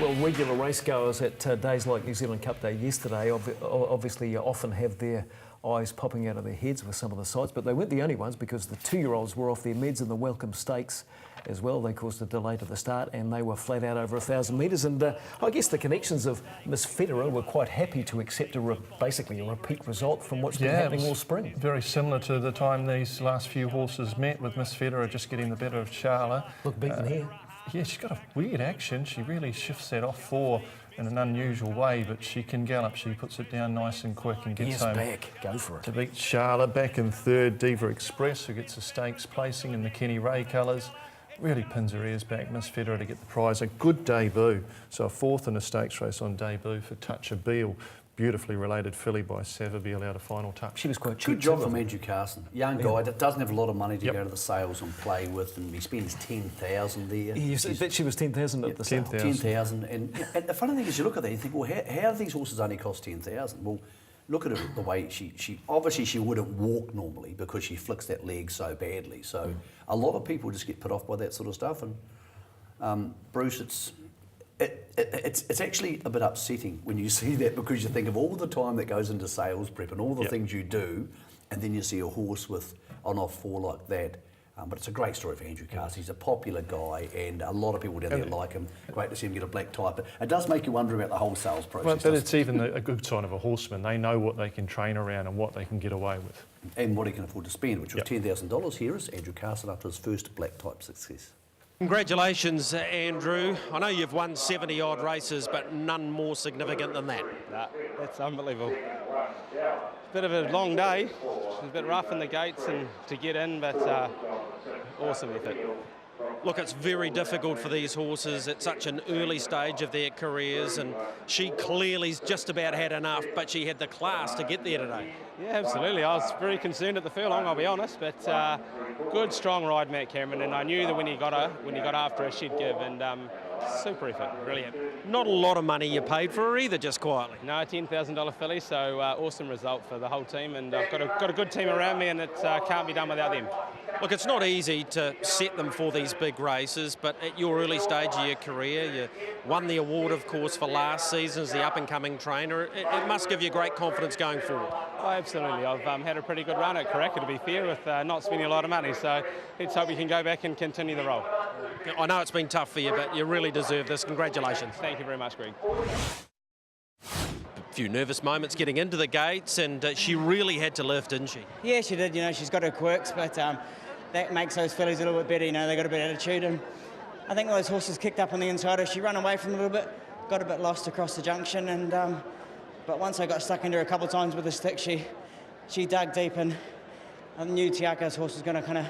Well, regular racegoers at days like New Zealand Cup Day yesterday obviously often have their eyes popping out of their heads with some of the sights, but they weren't the only ones because the 2-year-olds were off their meds in the Welcome Stakes as well. They caused a delay to the start and they were flat out over 1,000 metres, and I guess the connections of Miss Federer were quite happy to accept basically a repeat result from what's been happening all spring. Very similar to the time these last few horses met, with Miss Federer just getting the better of Charla. Look, beaten here. Yeah, she's got a weird action. She really shifts that off 4 in an unusual way, but she can gallop. She puts it down nice and quick and gets home. Back. Go for it. To beat Charla. Back in third, Diva Express, who gets a stakes placing in the Kenny Ray colours. Really pins her ears back, Miss Federer, to get the prize. A good debut. So a 4th in a stakes race on debut for Touch of Beale. Beautifully related filly by Savabeel out of final touch. She was quite cheap. Good job from Andrew Carson. Young guy that doesn't have a lot of money to go to the sales and play with, and he spends 10,000 there. I bet she was 10,000 at the sale. 10,000. And the funny thing is, you look at that, you think, well, how do these horses only cost 10,000? Well, look at it the way she obviously she wouldn't walk normally because she flicks that leg so badly. So a lot of people just get put off by that sort of stuff. And Bruce, it's actually a bit upsetting when you see that, because you think of all the time that goes into sales prep and all the things you do, and then you see a horse with an off-4 like that. But it's a great story for Andrew Carson. He's a popular guy, and a lot of people down there like him. Great to see him get a black tie. But it does make you wonder about the whole sales process. But it's even a good sign of a horseman. They know what they can train around and what they can get away with. And what he can afford to spend, which was $10,000. Here is Andrew Carson after his first black type success. Congratulations, Andrew. I know you've won 70-odd races, but none more significant than that. Nah, that's unbelievable. Bit of a long day. It was a bit rough in the gates and to get in, but awesome effort. Look, it's very difficult for these horses at such an early stage of their careers, and she clearly's just about had enough, but she had the class to get there today. Yeah, absolutely. I was very concerned at the furlong, I'll be honest, but good, strong ride, Matt Cameron, and I knew that when he got after her, she'd give, and super effort, brilliant. Not a lot of money you paid for her either, just quietly. No, $10,000 filly, so awesome result for the whole team, and I've got a good team around me, and it can't be done without them. Look, it's not easy to set them for these big races, but at your early stage of your career, you won the award, of course, for last season as the up-and-coming trainer. It must give you great confidence going forward. Oh, absolutely. I've had a pretty good run at Karaka, to be fair, with not spending a lot of money, so let's hope we can go back and continue the role. I know it's been tough for you, but you really deserve this. Congratulations. Thank you very much, Greg. A few nervous moments getting into the gates, and she really had to lift, didn't she? Yeah, she did. You know, she's got her quirks, but that makes those fillies a little bit better. You know, they got a bit of attitude, and I think those horses kicked up on the inside. She ran away from them a little bit, got a bit lost across the junction, and but once I got stuck into her a couple of times with the stick, she dug deep, and I knew Tiaka's horse was going to kind of,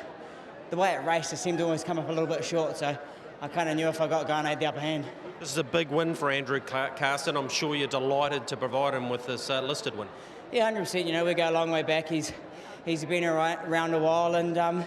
the way it raced, it seemed to always come up a little bit short, so I kind of knew if I got going, I had the upper hand. This is a big win for Andrew Carson. I'm sure you're delighted to provide him with this listed win. Yeah, 100%. You know, we go a long way back. He's been around a while, and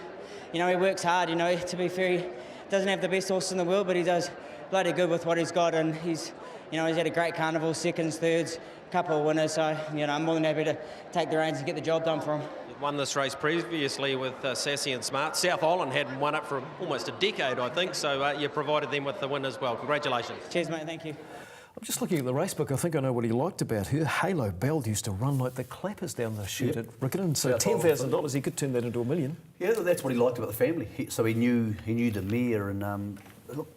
you know, he works hard. You know, to be fair, he doesn't have the best horse in the world, but he does bloody good with what he's got, and he's had a great carnival, seconds, thirds, couple of winners. So you know, I'm more than happy to take the reins and get the job done for him. Won this race previously with Sassy and Smart. South Island hadn't won it for almost a decade, I think, so you provided them with the win as well. Congratulations. Cheers, mate. Thank you. I'm just looking at the race book. I think I know what he liked about her. Halo Bell used to run like the clappers down the chute at Riccarton, so $10,000, he could turn that into $1 million. Yeah, that's what he liked about the family. So he knew the mare, and look,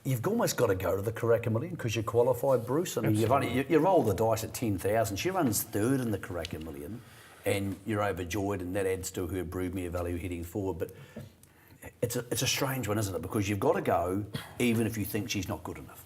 you've almost got to go to the Karaka Million because you're qualified, Bruce. I mean, you roll the dice at 10,000. She runs third in the Karaka Million, and you're overjoyed, and that adds to her broodmare value heading forward. But it's a strange one, isn't it? Because you've got to go even if you think she's not good enough.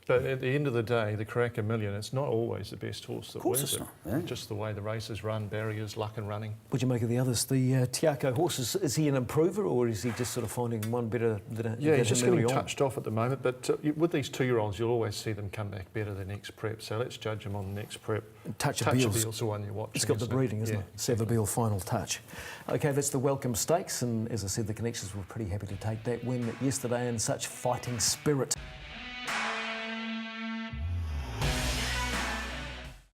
But at the end of the day, the Karaka Million, it's not always the best horse that wins it. Of course it's not. Yeah. Just the way the races run, barriers, luck and running. What'd you make of the others? The Tiako horse, is he an improver, or is he just sort of finding one better than Yeah, he's just getting touched off at the moment, but with these 2-year-olds, you'll always see them come back better the next prep, so let's judge them on the next prep. Touch of Beale's the one you're watching. It's got the breeding, isn't it? Savabeel final touch. OK, that's the Welcome Stakes, and as I said, the Connections were pretty happy to take that win yesterday, and such fighting spirit.